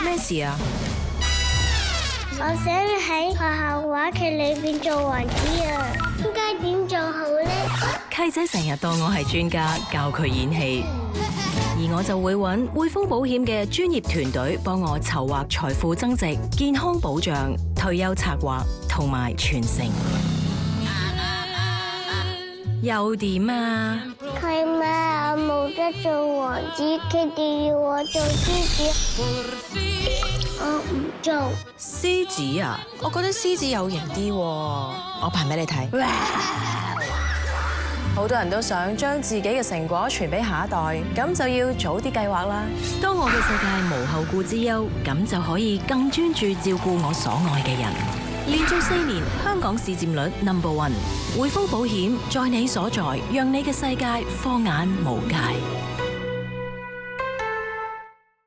咩事啊？我想喺學校話劇裏邊做王子啊，應該點做好呢？契仔成日當我係專家，教佢演戲，而我就會揾匯豐保險嘅專業團隊幫我籌劃財富增值、健康保障、退休策劃同埋傳承。又點啊？佢媽，我冇得做王子，佢哋要我做獅子，我唔做。獅子啊？我覺得獅子有型啲喎，我扮俾你睇。好多人都想將自己嘅成果傳俾下一代，咁就要早啲計劃啦。當我嘅世界無後顧之憂，咁就可以更專注照顧我所愛嘅人。連續4年香港市佔率 No.1，匯豐保險在你所在，讓你嘅世界放眼無界。